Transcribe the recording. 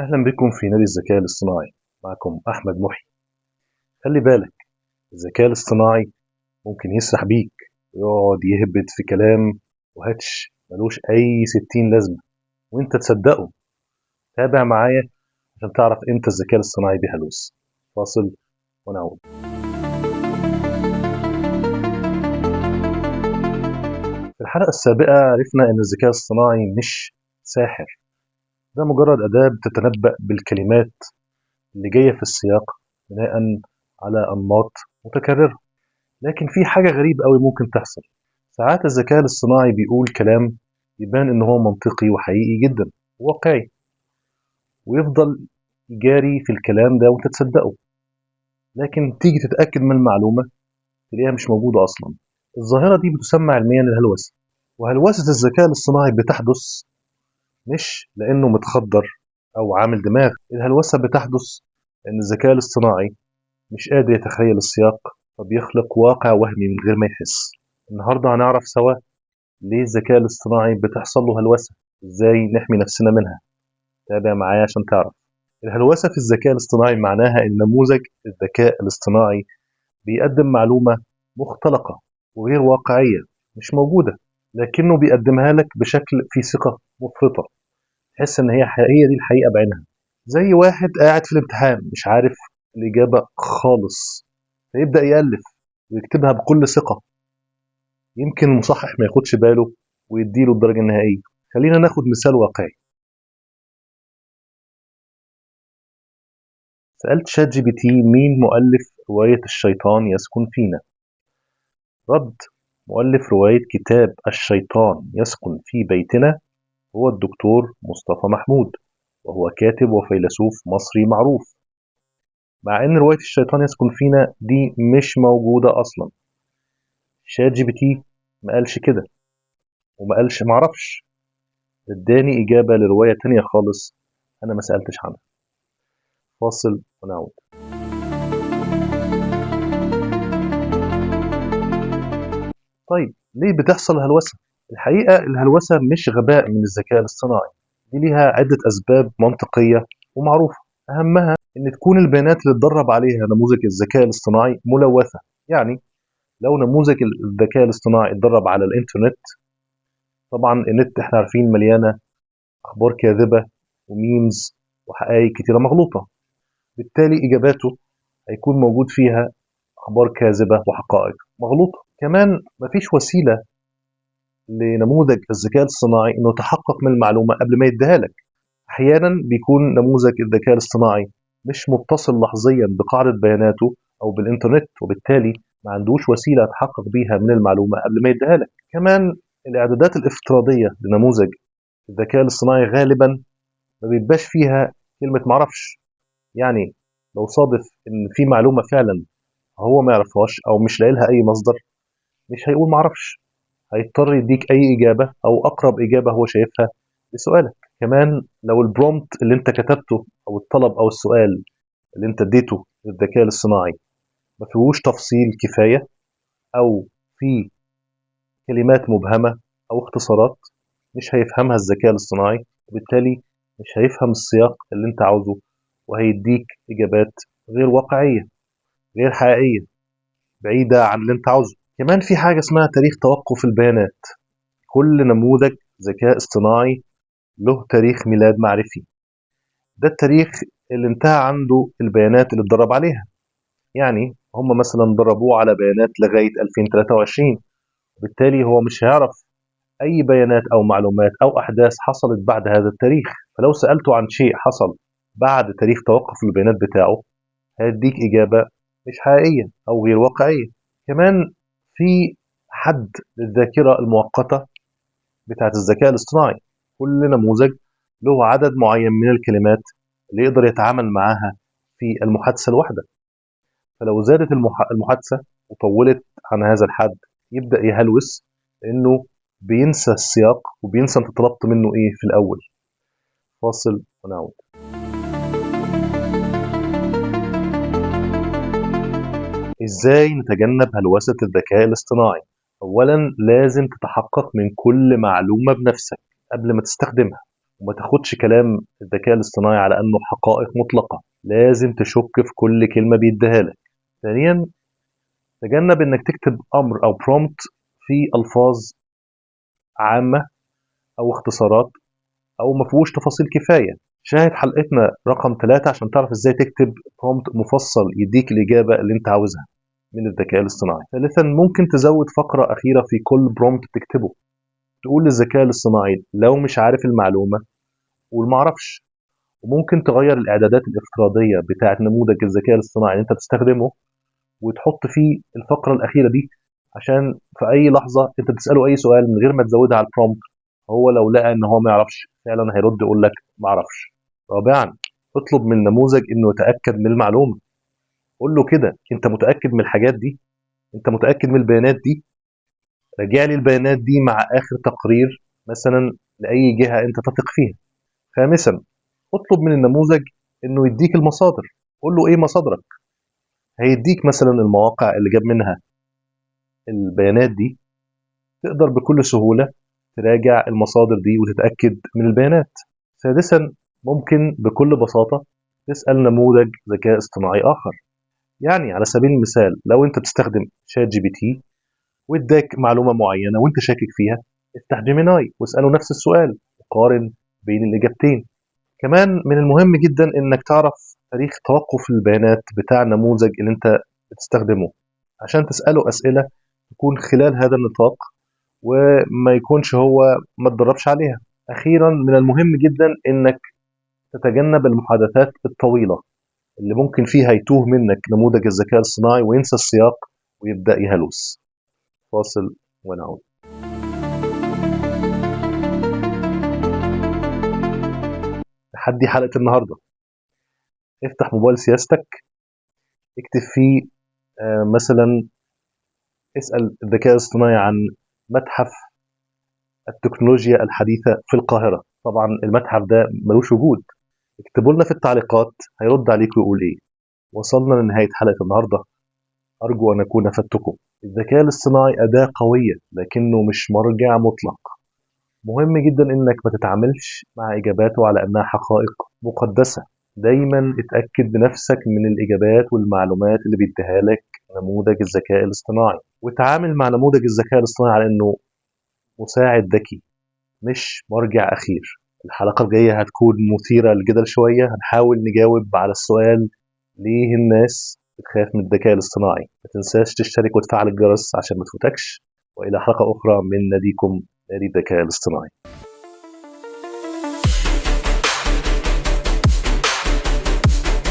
أهلا بكم في نادي الذكاء الاصطناعي. معكم أحمد محي. خلي بالك، الذكاء الاصطناعي ممكن يسرح بيك ويقعد يهبط في كلام وهاتش ملوش أي 60 لازمة وأنت تصدقه. تابع معايا عشان تعرف إمتى الذكاء الاصطناعي بيهلوس. فاصل ونعود. في الحلقة السابقة عرفنا إن الذكاء الاصطناعي مش ساحر، ده مجرد أداة بتتنبأ بالكلمات اللي جاية في السياق بناء على أنماط متكررة. لكن في حاجة غريبة أوي ممكن تحصل. ساعات الذكاء الاصطناعي بيقول كلام يبان إن هو منطقي وحقيقي جدا وواقعي، ويفضل يجاري في الكلام ده وأنت تصدقه، لكن تيجي تتأكد من المعلومة تلاقيها مش موجودة أصلا. الظاهرة دي بتسمى علميا الهلوسة. وهلوسة الذكاء الاصطناعي بتحدث مش لأنه متخدر أو عامل دماغ. الهلوسة بتحدث لأن الذكاء الاصطناعي مش قادر يتخيل السياق، فبيخلق واقع وهمي من غير ما يحس. النهاردة هنعرف سوا ليه الذكاء الاصطناعي بتحصل له هلوسة، ازاي نحمي نفسنا منها. تابع معايا عشان تعرف. الهلوسة في الذكاء الاصطناعي معناها ان نموذج الذكاء الاصطناعي بيقدم معلومة مختلقة وغير واقعية مش موجودة، لكنه بيقدمها لك بشكل فيه ثقة مفرطة، تحس ان هي دي الحقيقة بعينها. زي واحد قاعد في الامتحان مش عارف الإجابة خالص، فيبدأ يألف ويكتبها بكل ثقة. يمكن المصحح ما ياخدش باله ويديله الدرجة النهائية. خلينا ناخد مثال واقعي. سألت شات جي بي تي مين مؤلف رواية الشيطان يسكن فينا. رد: مؤلف رواية كتاب الشيطان يسكن في بيتنا هو الدكتور مصطفى محمود، وهو كاتب وفيلسوف مصري معروف. مع ان رواية الشيطان يسكن فينا دي مش موجودة اصلا. شات جي بي تي ما قالش كده وما قالش معرفش، اداني اجابة لرواية تانية خالص انا ما سألتش عنها. فاصل ونعود. طيب ليه بتحصل هلوسة؟ الحقيقة الهلوسة مش غباء من الذكاء الاصطناعي، دي ليها عدة أسباب منطقية ومعروفة. أهمها إن تكون البيانات اللي اتدرب عليها نموذج الذكاء الاصطناعي ملوثة. يعني لو نموذج الذكاء الاصطناعي اتدرب على الإنترنت، طبعا النت احنا عارفين مليانة أخبار كاذبة وميمز وحقائق كتيرة مغلوطة، بالتالي إجاباته هيكون موجود فيها أخبار كاذبة وحقائق مغلوطة. كمان مفيش وسيلة لنموذج الذكاء الصناعي انه يتحقق من المعلومه قبل ما يديها لك. احيانا بيكون نموذج الذكاء الاصطناعي مش متصل لحظيا بقاعده بياناته او بالانترنت، وبالتالي ما عندوش وسيله يتحقق بيها من المعلومه قبل ما يديها لك. كمان الاعدادات الافتراضيه لنموذج الذكاء الاصطناعي غالبا ما بيبقاش فيها كلمه معرفش. يعني لو صادف ان في معلومه فعلا هو ما يعرفهاش او مش لاقي لها اي مصدر، مش هيقول معرفش، هيضطر يديك أي إجابة أو أقرب إجابة هو شايفها لسؤالك. كمان لو البرومبت اللي أنت كتبته أو الطلب أو السؤال اللي أنت اديته للذكاء الاصطناعي ما فيهوش تفصيل كفاية، أو في كلمات مبهمة أو اختصارات، مش هيفهمها الذكاء الاصطناعي، وبالتالي مش هيفهم السياق اللي أنت عاوزه، وهيديك إجابات غير واقعية غير حقيقية بعيدة عن اللي أنت عاوزه. كمان في حاجة اسمها تاريخ توقف البيانات. كل نموذج ذكاء اصطناعي له تاريخ ميلاد معرفي، ده التاريخ اللي انتهى عنده البيانات اللي اتدرب عليها. يعني هم مثلا دربوه على بيانات لغاية 2023، بالتالي هو مش هيعرف أي بيانات أو معلومات أو أحداث حصلت بعد هذا التاريخ. فلو سألته عن شيء حصل بعد تاريخ توقف البيانات بتاعه هيديك إجابة مش حقيقية أو غير واقعية. كمان في حد للذاكرة المؤقتة بتاعة الذكاء الاصطناعي. كل نموذج له عدد معين من الكلمات اللي يقدر يتعامل معاها في المحادثة الواحدة، فلو زادت المحادثة وطولت عن هذا الحد يبدأ يهلوس، لأنه بينسى السياق وبينسى أنت طلبت منه إيه في الأول. فاصل ونعود. إزاي نتجنب هلوسة الذكاء الاصطناعي؟ أولا لازم تتحقق من كل معلومة بنفسك قبل ما تستخدمها. وما تاخدش كلام الذكاء الاصطناعي على أنه حقائق مطلقة، لازم تشك في كل كلمة بيديها لك. ثانيا، تجنب إنك تكتب أمر أو برومبت في ألفاظ عامة أو اختصارات أو ما فيهوش تفاصيل كفاية. شاهد حلقتنا رقم 3 عشان تعرف إزاي تكتب برومبت مفصل يديك الإجابة اللي أنت عاوزها من الذكاء الاصطناعي. ثالثا، ممكن تزود فقرة أخيرة في كل برومبت تكتبه، تقول للذكاء الاصطناعي لو مش عارف المعلومة قول معرفش. وممكن تغير الإعدادات الافتراضية بتاعة نموذج الذكاء الاصطناعي اللي أنت بتستخدمه وتحط فيه الفقرة الأخيرة دي، عشان في أي لحظة أنت بتسأله أي سؤال من غير ما تزودها على البرومبت، هو لو لقى إن هو ما يعرفش فعلا هيرد يقول لك ما اعرفش. رابعا، اطلب من النموذج إنه يتأكد من المعلومة. قول له كده أنت متأكد من الحاجات دي؟ أنت متأكد من البيانات دي؟ راجع لي البيانات دي مع آخر تقرير مثلا لأي جهة أنت تثق فيها. خامسا، اطلب من النموذج إنه يديك المصادر. قول له إيه مصادرك؟ هيديك مثلا المواقع اللي جاب منها البيانات دي، تقدر بكل سهولة تراجع المصادر دي وتتأكد من البيانات. سادسا، ممكن بكل بساطة تسأل نموذج ذكاء اصطناعي آخر. يعني على سبيل المثال لو أنت بتستخدم شات جي بي تي واداك معلومة معينة وأنت شاكك فيها، افتح جيميناي واسأله نفس السؤال وقارن بين الإجابتين. كمان من المهم جدا إنك تعرف تاريخ توقف البيانات بتاع النموذج اللي أنت بتستخدمه عشان تسأله أسئلة تكون خلال هذا النطاق وما يكونش هو ما اتدربش عليها. أخيرا، من المهم جدا إنك تتجنب المحادثات الطويلة اللي ممكن فيها يتوه منك نموذج الذكاء الصناعي وينسى السياق ويبدأ يهلوس. فاصل ونعود. تحدي حلقة النهاردة: افتح موبايل سياستك، اكتب فيه مثلا اسأل الذكاء الاصطناعي عن متحف التكنولوجيا الحديثة في القاهرة. طبعا المتحف ده ملوش وجود، اكتبوا لنا في التعليقات هيرد عليك ويقول ايه. وصلنا لنهاية حلقة النهاردة، أرجو أن أكون أفدتكم. الذكاء الاصطناعي أداة قوية لكنه مش مرجع مطلق. مهم جدا إنك ما تتعاملش مع إجاباته على أنها حقائق مقدسة. دايما اتأكد بنفسك من الإجابات والمعلومات اللي بيديها لك نموذج الذكاء الاصطناعي، وتعامل مع نموذج الذكاء الاصطناعي على أنه مساعد ذكي مش مرجع أخير. الحلقة الجاية هتكون مثيرة للجدل شوية، هنحاول نجاوب على السؤال ليه الناس بتخاف من الذكاء الاصطناعي. ما تنساش تشترك وتفعل الجرس عشان ما تفوتكش. وإلى حلقة أخرى من ناديكم، نادي الذكاء الاصطناعي.